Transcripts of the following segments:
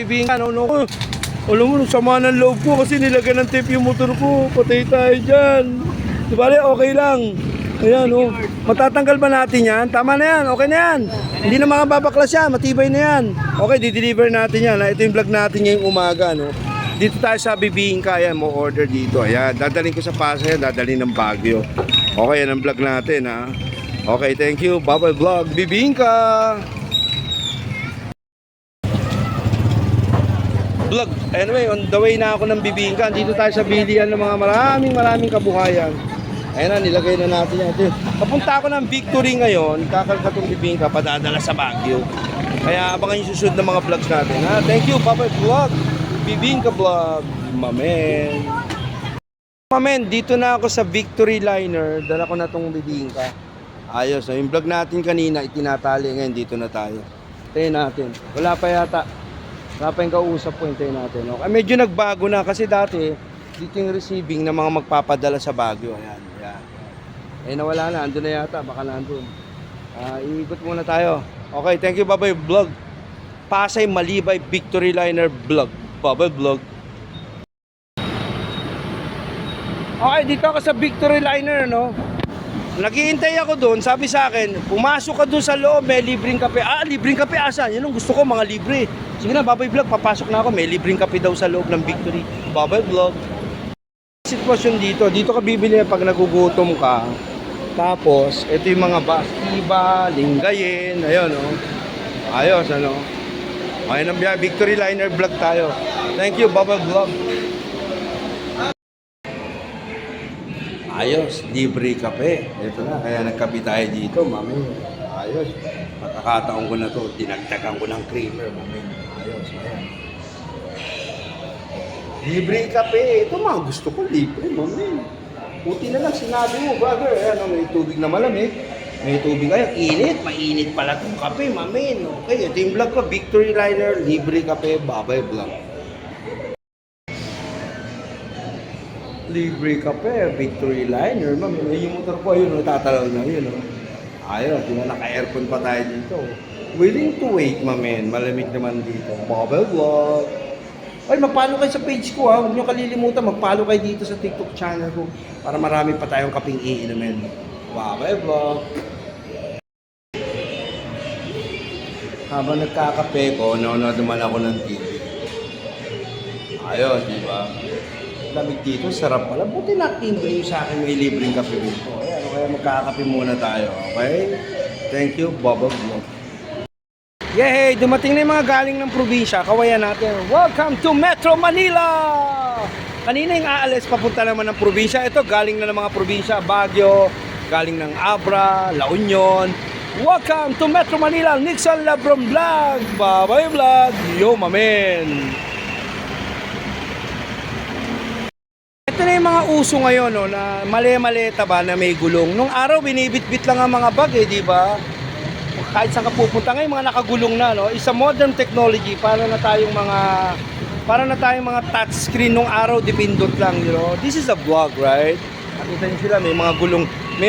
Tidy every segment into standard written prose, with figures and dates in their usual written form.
Ano, alam mo, sama ng loob ko kasi nilagyan ng tape yung motor ko. Patay tayo dyan. Di ba, okay lang. Ayan, oh. Matatanggal ba natin yan? Tama na yan, okay na yan. Hindi na mga babaklas yan, matibay na yan. Okay, di-deliver natin yan. Ito yung vlog natin ngayong umaga, no? Dito tayo sa Bibingka, ayan, mo order dito. Ayan, dadalhin ko sa Pasay, dadalhin ng Baguio. Okay, yan ang vlog natin, ha? Okay, thank you. Bye-bye vlog, Bibingka! Vlog. Anyway, on the way na ako ng Bibingka. Dito tayo sa bilihan ng mga maraming kabuhayan. Ayan na, nilagay na natin yan. Papunta ako ng Victory ngayon. Kakalkatong Bibingka, padadala sa Baguio. Kaya abangan yung susunod ng mga vlogs natin. Ha? Thank you, bye-bye vlog. Bibingka vlog. Mamen. Mamen, dito na ako sa Victory Liner. Dala ko na tong Bibingka. Ayos. So, yung vlog natin kanina, itinatali. Ngayon, dito na tayo. Tayo natin. Wala pa yata. Wala pa yung kausap po, hintayin natin. Okay. Medyo nagbago na kasi dati, dito yung receiving ng mga magpapadala sa Baguio. Ayan, ayan. Eh nawala na, andun na yata, baka nandun. Iikot muna tayo. Okay, thank you, bye-bye vlog. Pasay Malibay Victory Liner vlog. Bye-bye vlog. Okay, dito ako sa Victory Liner, no? Naghihintay ako doon, sabi sa akin, pumasok ka doon sa loob, may libreng kape. Libreng kape asan? Yan ang gusto ko, mga libre. Sige na, bye-bye vlog, papasok na ako, may libreng kape daw sa loob ng Victory. Bye-bye vlog. Sitwasyon dito ka bibili pag nagugutom ka. Tapos, ito yung mga bastiba, linggayin, ayun, oh. Ayos, ano. Ayun ang biya, Victory Liner vlog tayo. Thank you, bye-bye vlog. Ayos, libre kape. Ito na, kaya nagkape tayo dito, mami. Ayos. Pagkakataon ko na to, dinagdagan ko ng creamer, mami. Ayos, ayan. Libre kape. Ito mga gusto ko, libre, mami. Puti na lang, sinabi mo, brother. Ayan, may tubig na malamig. May tubig, ayun, init. Mainit pala itong kape, mami. Okay, ito yung vlog ko, Victory Liner, libre kape, babay vlog. Libre kape, Victory Liner, ma'am. Yung motor ko, ayun, tatalaw na yun, no? Ayun, di ba naka-aircon pa tayo dito. Willing to wait, mamen. Malamig naman dito. Bubble vlog. Ay, magpalo kayo sa page ko, ha. Huwag nyo kalilimutan, magpalo kayo dito sa TikTok channel ko para marami pa tayong kaping iinumin. Bubble vlog. Habang nagkakape ko, nanonood naman ako ng TV. Ayun, di ba? Lamig dito, sarap pala. Buti timbre yung sa akin, may libreng kape dito. Ayan, kaya magkakape muna tayo, okay? Thank you, Bubble Vlog. Yay! Dumating na yung mga galing ng probinsya. Kawayan natin. Welcome to Metro Manila! Kanina yung aalis, papunta naman ng probinsya. Ito, galing na ng mga probinsya. Baguio, galing ng Abra, La Union. Welcome to Metro Manila, Nixon Labron Vlog! Bye-bye vlog! Yo, mamen! Ito na yung mga uso ngayon, no, na mali-maleta ba na may gulong. Nung araw, binibit-bit lang ang mga bag, di ba? Kahit saan ka pupunta ngayon, mga nakagulong na, no? Isa modern technology para na tayong mga touchscreen nung araw, dipindot lang, you know. This is a vlog, right? Nakita niyo sila, may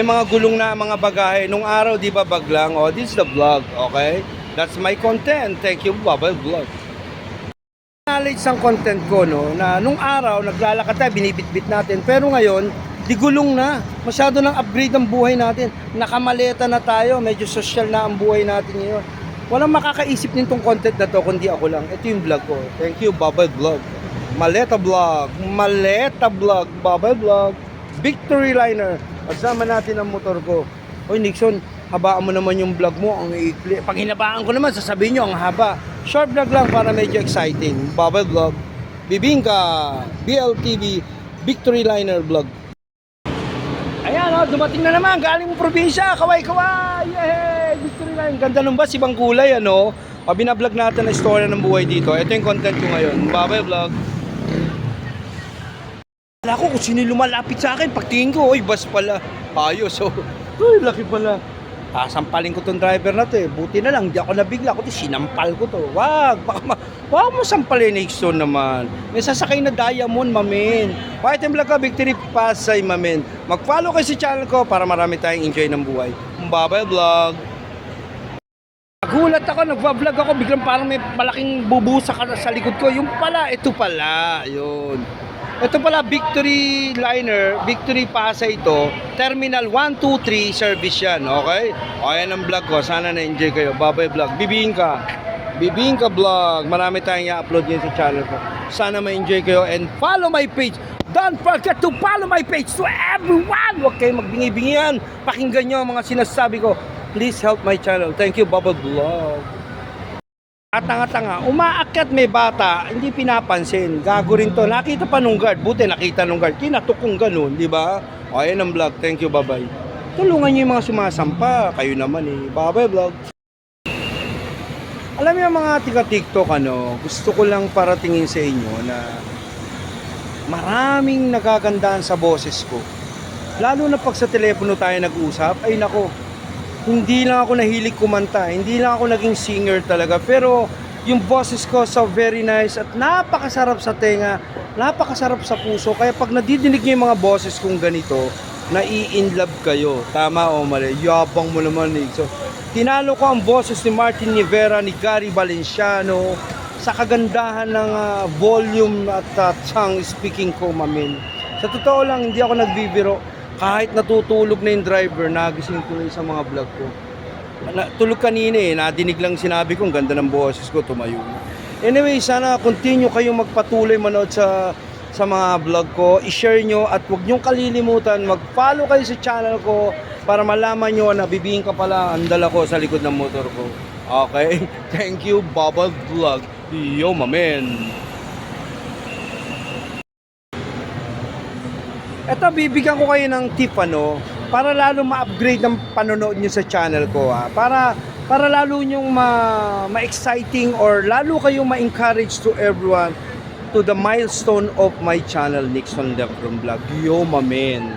mga gulong na mga bagahe. Nung araw, di ba, bag lang? Oh, this is the vlog, okay? That's my content. Thank you, Bubble Vlog. Knowledge ang content ko, no, na nung araw naglalakad tayo, binibitbit natin, pero ngayon di gulong na, masyado nang upgrade ang buhay natin, nakamaleta na tayo, medyo social na ang buhay natin ngayon. Walang makakaisip nitong content na to kundi ako lang. Ito yung vlog ko. Thank you, Bubble Vlog. Maleta vlog, Bubble Vlog, Victory Liner. Kasama natin ang motor ko. Oy Nixon, habaan mo naman yung vlog mo, ang ikli. Pag hinabaan ko naman, sasabihin nyo, ang haba. Short vlog lang para medyo exciting. Bubble Vlog, Bibingka, BLTV, Victory Liner Vlog. Ayan, oh, dumating na naman, galing mo probinsya, kaway-kaway, yay! Victory Liner, ganda nung bus, ibang kulay, ano? Binablog natin ang istorya ng buhay dito. Ito yung content ko ngayon, Bubble Vlog. Wala ko kung sino lumalapit sa akin, pagtingin ko, oy, bus pala. Ayos, oh. Uy, laki pala. Sampalin ko tong driver na to, eh. Buti na lang, di ako nabigla. Kundi sinampal ko to. Wag mo sampalin, Nixon naman. May sasakay na Diamond, mamen. White and Black ka, Victory Pasay, mamen. Mag-follow kayo sa channel ko para marami tayong enjoy ng buhay. Bye-bye vlog. Nagulat ako, nagva-vlog ako, biglang parang may malaking bubusa ka sa likod ko. Yung pala, ito pala, yun. Ito pala, Victory Liner, Victory Pasay ito. Terminal 1, 2, 3, service yan, okay? O, yan ang vlog ko, sana na-enjoy kayo. Babay vlog, Bibingka vlog. Marami tayong i-upload ngayon sa channel ko. Sana ma-enjoy kayo and follow my page. Don't forget to follow my page to everyone. Huwag kayong magbingi-bingihan. Pakinggan nyo ang mga sinasabi ko. Please help my channel. Thank you, Bubble Vlog. Tanga-tanga, umaakyat may bata, hindi pinapansin. Gago rin to. Nakita pa nung guard. Buti nakita nung guard. Kinatok kong ganun, di ba? O, ayan ang vlog. Thank you, bye-bye. Tulungan nyo yung mga sumasampa. Kayo naman eh. Bye-bye vlog. Alam niyo mga tiga-TikTok, gusto ko lang paratingin sa inyo na maraming nagagandaan sa boses ko. Lalo na pag sa telepono tayo nag-usap, ay nako, hindi lang ako nahilig kumanta, hindi lang ako naging singer talaga, pero yung boses ko so very nice at napakasarap sa tenga, napakasarap sa puso, kaya pag nadidinig niyo yung mga boses kong ganito, nai-inlove kayo. Tama o mali? Yabang mo naman eh. So, tinalo ko ang boses ni Martin Rivera, ni Gary Valenciano, sa kagandahan ng volume at song speaking ko, mamin. Sa totoo lang, hindi ako nagbibiro. Kahit natutulog na yung driver, nagising ko na sa mga vlog ko. Tulog kanina eh, nadinig lang sinabi ko, ang ganda ng boses ko, tumayo na. Anyway, sana continue kayong magpatuloy manood sa mga vlog ko. I-share nyo at huwag nyong kalilimutan, mag-follow kayo sa channel ko para malaman nyo na Bibingka pala ang dala ko sa likod ng motor ko. Okay? Thank you, Bubble Vlog. Yo, mamen. Ito, bibigyan ko kayo ng tip para lalo ma-upgrade ang panonood nyo sa channel ko para lalo nyong ma-exciting or lalo kayong ma-encourage to everyone to the milestone of my channel, Nixon Lecron Vlog. Yo, mamen.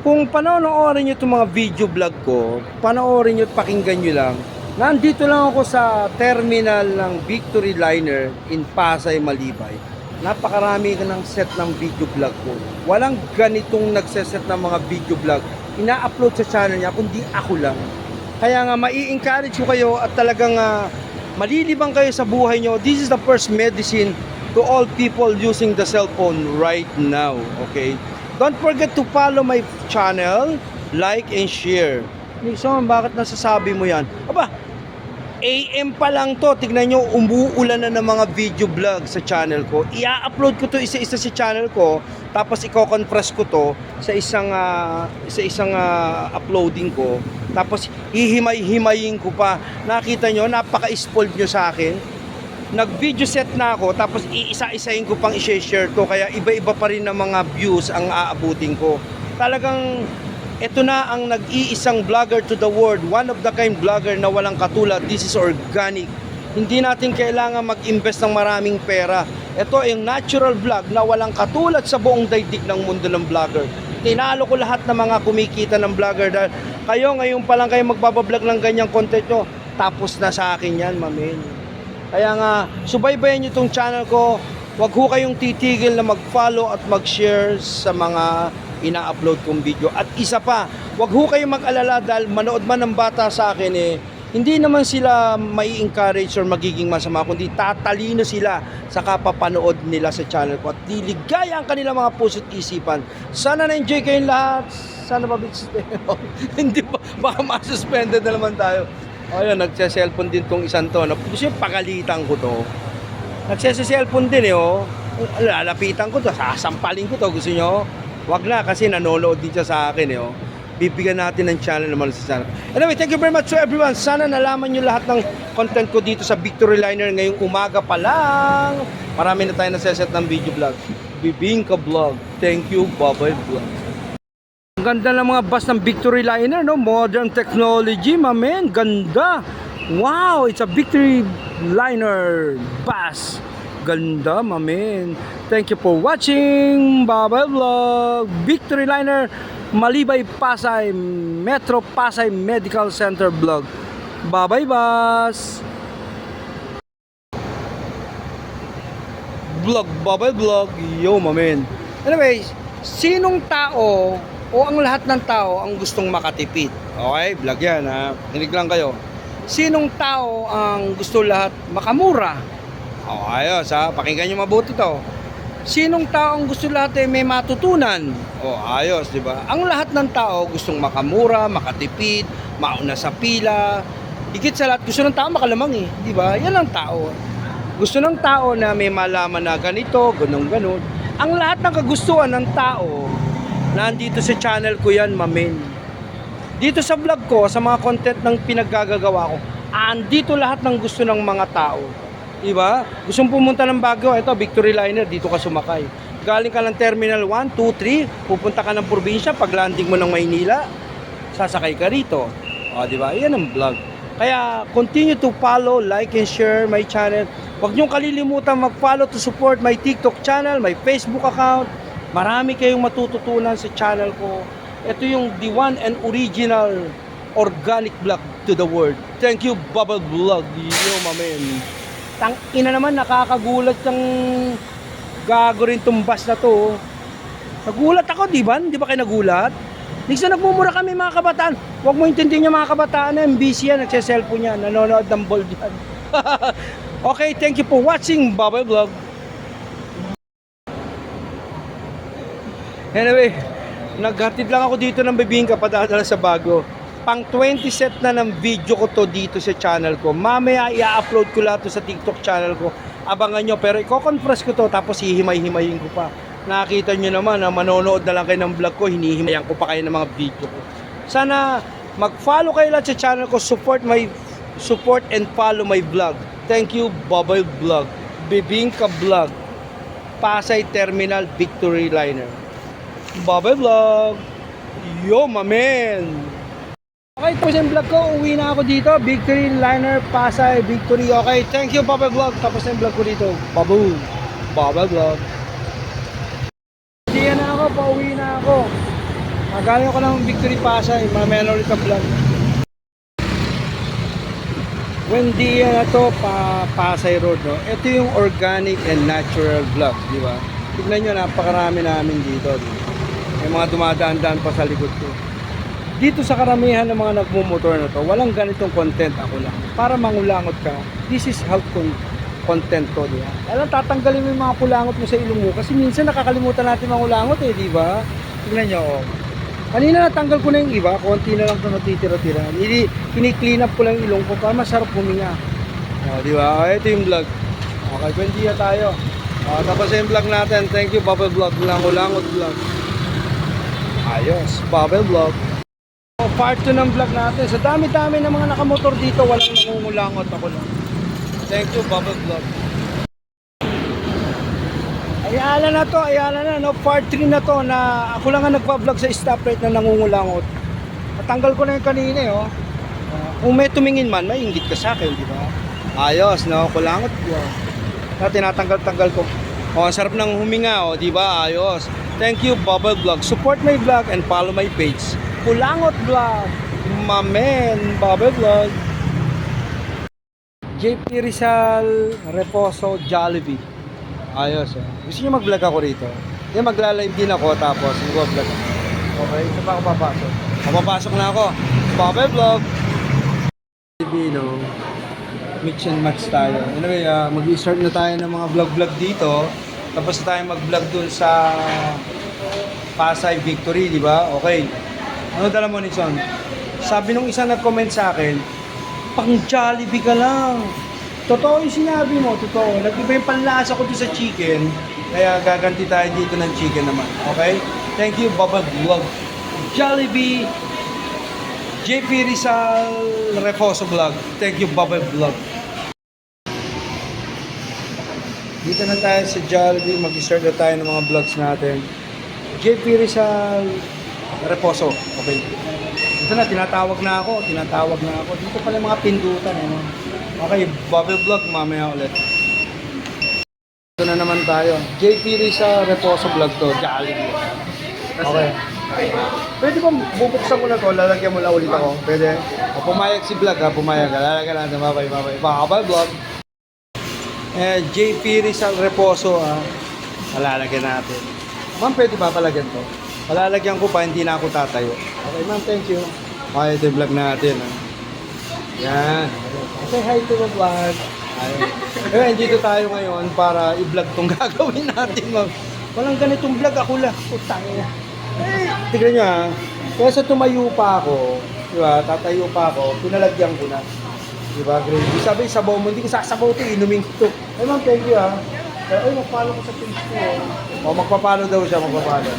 Kung panoorin nyo itong mga video vlog ko, panoorin nyo at pakinggan nyo lang. Nandito lang ako sa terminal ng Victory Liner in Pasay, Malibay. Napakarami ka ng set ng video vlog ko. Walang ganitong nagseset ng mga video vlog. Ina-upload sa channel niya, kundi ako lang. Kaya nga, mai-encourage ko kayo at talagang malilibang kayo sa buhay nyo. This is the first medicine to all people using the cellphone right now. Okay? Don't forget to follow my channel, like and share. Nixon, bakit nasasabi mo yan? Aba, AM pa lang to. Tignan nyo, umuulan na ng mga video vlog sa channel ko. I-upload ko to isa-isa sa channel ko. Tapos i-compress ko to sa isang uploading ko. Tapos hihimay-himayin ko pa. Nakita nyo, napaka-spoiled nyo sa akin. Nag-video set na ako. Tapos iisa-isahin ko pang i-share to. Kaya iba-iba pa rin ng mga views ang aabutin ko. Talagang ito na ang nag-iisang vlogger to the world, one of the kind vlogger na walang katulad. This is organic. Hindi natin kailangan mag-invest ng maraming pera. Ito ay natural vlog na walang katulad sa buong daigdig ng mundo ng vlogger. Tinalo ko lahat ng mga kumikita ng vlogger dahil kayo ngayon pa lang kayo magbabablog ng ganyang content nyo. Tapos na sa akin yan, mamin. Kaya nga, subaybayan nyo itong channel ko. Huwag ho kayong titigil na mag-follow at mag-share sa mga ina-upload kong video. At isa pa, wag ho kayong mag-alala dahil manood man ng bata sa akin hindi naman sila may encourage or magiging masama, kundi tatalino sila sa kapapanood nila sa channel ko at diligaya ang kanilang mga puso't isipan. Sana na-enjoy kayong lahat. Sana mabits hindi ba, baka masuspended na naman tayo. Ayun, nagse-cellphone din tong isang to. Gusto yung pagalitan ko to. Nagse-cellphone din lalapitan ko to, sasampalin ko to. Gusto nyo? Wag na kasi nanonood din siya sa akin Bibigyan natin ng channel naman sa channel. Anyway, thank you very much to everyone. Sana nalaman nyo lahat ng content ko dito sa Victory Liner ngayong umaga pa lang. Marami na tayo naseset ng video vlog. Bibingka Vlog. Thank you, Bye-bye Vlog. Ang ganda ng mga bus ng Victory Liner, no? Modern technology, mamen. Ganda. Wow, it's a Victory Liner bus. Ganda, mamen. Thank you for watching. Bye-bye Vlog. Victory Liner, Malibay, Pasay, Metro Pasay Medical Center Vlog. Bye-bye, bus. Vlog, bye-bye vlog. Yo, mamen. Anyways, sinong tao o ang lahat ng tao ang gustong makatipid? Okay, vlog yan ha. Hinig lang kayo. Sinong tao ang gusto lahat makamura? O, ayos ha, pakinggan nyo mabuti to. Sinong tao ang gusto lahat may matutunan? O, ayos, di ba? Ang lahat ng tao gustong makamura, makatipid, mauna sa pila. Higit sa lahat, gusto ng tao makalamang eh, di ba? Yan ang tao. Gusto ng tao na may malaman na ganito, ganun. Ang lahat ng kagustuhan ng tao, nandito sa channel ko yan, mamen. Dito sa vlog ko, sa mga content ng pinaggagawa ko, andito lahat ng gusto ng mga tao. Diba? Gustong pumunta ng Baguio, ito, Victory Liner, dito ka sumakay. Galing ka ng Terminal 1, 2, 3, pupunta ka ng probinsya, pag landing mo ng Maynila, sasakay ka rito. O, diba? Yan ang vlog. Kaya, continue to follow, like, and share my channel. Huwag niyong kalilimutan mag-follow to support my TikTok channel, my Facebook account. Marami kayong matututunan sa channel ko. Ito yung the one and original organic vlog to the world. Thank you, Bubble Vlog. Yo, mamen. Tang ina naman, nakakagulat yung gago rin tumbas na to. Nagulat ako, di ba? Di ba kayo nagulat? Nixon, nagmumura kami mga kabataan. Huwag mo intindihin yung mga kabataan na busy yan, nagse-cellphone yan, nanonood ng bold yan. Okay, thank you for watching Bubble Vlog. Anyway, naghatid lang ako dito ng bibingka padadala sa Baguio. Pang 20 set na ng video ko to dito sa channel ko. Mamaya i-upload ko lahat to sa TikTok channel ko. Abangan nyo, pero i-compress ko to tapos hihimay-himayin ko pa. Nakita nyo naman na manonood na lang kayo ng vlog ko, hinihimayan ko pa kayo ng mga video ko. Sana mag-follow kayo lahat sa channel ko, support and follow my vlog. Thank you, Bubble Vlog, Bibingka Vlog, Pasay Terminal Victory Liner. Bubble Vlog. Yo, mamen. Okay, tapos yung vlog ko, uwi na ako dito. Victory Liner, Pasay, Victory. Okay, thank you, Bubble Vlog. Tapos yung vlog ko dito. Baboom. Bubble Vlog. Hindi na ako, pauwi na ako. Magaling ako ng Victory Pasay. Mamaya na ulit ang vlog. Wendy na to, Pasay Road. No? Ito yung organic and natural vlog, di ba? Tignan nyo, napakarami namin dito. May mga dumadaan-daan pa sa likod ko. Dito sa karamihan ng mga nagmumotor na to, walang ganitong content ako lang. Para mangulangot ka, this is how content ko, di ba? Alam, tatanggalin mo yung mga kulangot mo sa ilong mo kasi minsan nakakalimutan natin mangulangot eh, di ba? Tingnan nyo, oh. Kanina natanggal ko na yung iba, konti na lang ito natitira-tira. Kini-clean up ko lang yung ilong ko para masarap huminga. O, di ba? Ito yung vlog. Okay, kwendiya tayo. Tapos yung vlog natin. Thank you, Bubble Vlog. Langot Vlog. Ayos, Bubble Vlog. Part 2 ng vlog natin. Sa dami-dami ng mga nakamotor dito, walang nangungulangot ako lang. Thank you, Bubble Vlog. Ayala na, no? Part 3 na to na ako lang ang nagpa-vlog sa stoplight na nangungulangot. Natanggal ko na yung kanina, oh. Kung may tumingin man, may inggit ka sa akin, di ba? Ayos, no? Kulangot ko. Tinatanggal-tanggal ko. Oh, ang sarap ng huminga, oh, di ba? Ayos. Thank you, Bubble Vlog. Support my vlog and follow my page. Kulangot Vlog. Mamen, Bubble Vlog. JP Rizal, Reposo, Jollibee. Ayos, eh. Gusto nyo mag-vlog ako rito? Yan, magla-live din ako tapos mag-vlog ako. Okay, ito pa ako papasok. Papasok na ako. Bubble Vlog. No? Mix and match tayo. Anyway, mag-start na tayo ng mga vlog-vlog dito. Tapos na tayo mag-vlog dun sa Pasay Victory, di ba? Okay. Ano dala mo, Nixon? Sabi nung isang nag-comment sa akin, pang Jollibee ka lang. Totoo yung sinabi mo, totoo. Nag-iba yung panlasa ko doon sa chicken. Kaya gaganti tayo dito ng chicken naman. Okay? Thank you, Bubble Vlog. Jollibee. JP Rizal Reposo Vlog. Thank you, Bubble Vlog. Dito na tayo sa Jollibee. Mag-start na tayo ng mga vlogs natin. JP Rizal Reposo. Okay. Dito na, tinatawag na ako. Dito pala yung mga pindutan. Okay, Bubble Vlog, mamaya ulit. Ito na naman tayo. JP Rizal Reposo Vlog to, Jollibee. Okay. Pwede ba bubuksan mo na to, lalagyan mo na ulit ako? Pwede? O, pumayag si Vlog ha, pumayag ha. Lalagyan natin, babay. Bubble Vlog. JP Rizal Reposo ha. Lalagyan natin. Ma'am, pwede ba palagyan to? Palalagyan ko pa, hindi na ako tatayo. Okay ma'am, thank you. Okay, ito yung vlog natin ha. Yan. Say hi to the vlog. Ayun. Ayun, dito tayo ngayon para i-vlog tong gagawin natin. Walang ganitong vlog, ako lang. Putang ina. Tignan nyo ha. Kaya sa tumayo pa ako, di ba, tatayo pa ako, pinalagyan ko na. Di ba, gravy. Sabi, sabaw mo, hindi ko sasabaw ito, inumin ko ito. Ay ma'am, thank you ha. Ay, magpalo ko sa page ko. O, magpapalo daw siya, magpapalo.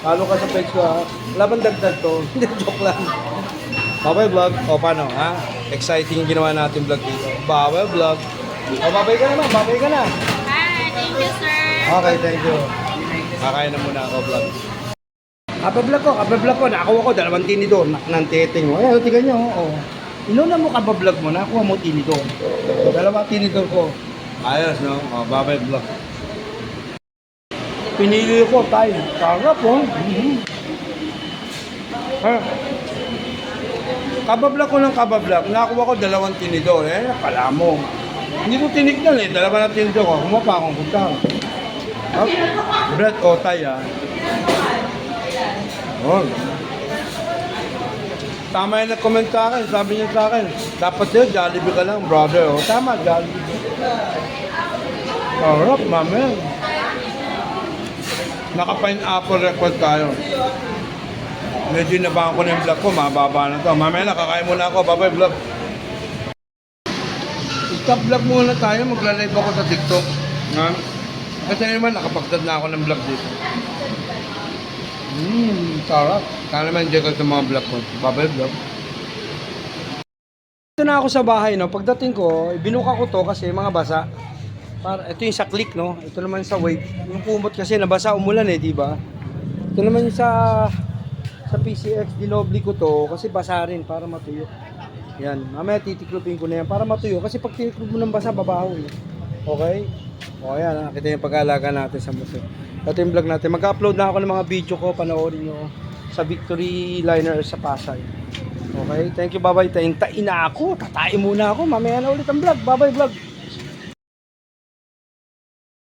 Palo ka sa page ko ha. Wala bang dagdag to? Hindi, joke lang. Babay vlog. O, paano ha? Exciting yung ginawa natin vlog dito. Babay vlog. O, babay ka na ma'am, babay ka na. Hi, thank you, sir. Okay, thank you. Kakain na muna ako vlog. Kabablog ko. Nakakuha ko dalawang tinidor ng teteng mo. Ayan, tingnan nyo. Oh. Inuna mo kabablog mo, nakakuha mo tinidor. Dalawang tinidor ko. Ayos, no? Oh, babay vlog. Pinili ko tayo. Sarap, oh. Kabablog ko ng kabablog. Nakakuha ko dalawang tinidor. Eh, pala mo. Hindi ko tinignan eh. Dalawa na tinidor ko. Kumapa akong punta. Bread o tayo, ah. Oh. Tama yung nag-comment sa akin. Sabi niya sa akin, dapat sa'yo, Jollibee ka lang, brother. O, tama, Jollibee. Sarap, mami. Naka-pineapple record tayo. Medyo inabangan ko na yung vlog ko, mababa na to. Mamaya na, kakain muna ako. Bye-bye, vlog. Stop vlog muna tayo. Magla-live ako sa TikTok. Ha? Kasi naman, nakapagdad na ako ng vlog dito. Sarap. Sana naman enjoy ka sa mga vlog ko. Bye-bye, vlog. Ito na ako sa bahay, no? Pagdating ko, binuka ko to kasi mga basa. Ito yung sa click, no? Ito naman sa wave. Yung kumot kasi nabasa, umulan eh, di ba? Ito naman yung sa PCX, dinobli ko to kasi basa rin para matuyo. Yan. Mamaya titiklopin ko na yan para matuyo kasi pag tiniklop mo ng basa, babaho eh. Okay? O yan, nakita yung pag-aalaga natin sa museo. Ito yung vlog natin. Mag-upload na ako ng mga video ko, panoorin nyo sa Victory Liner sa Pasay. Okay? Thank you, bye-bye. Tayin na ako. Tatain muna ako. Mamaya na ulit ang vlog. Bye-bye vlog.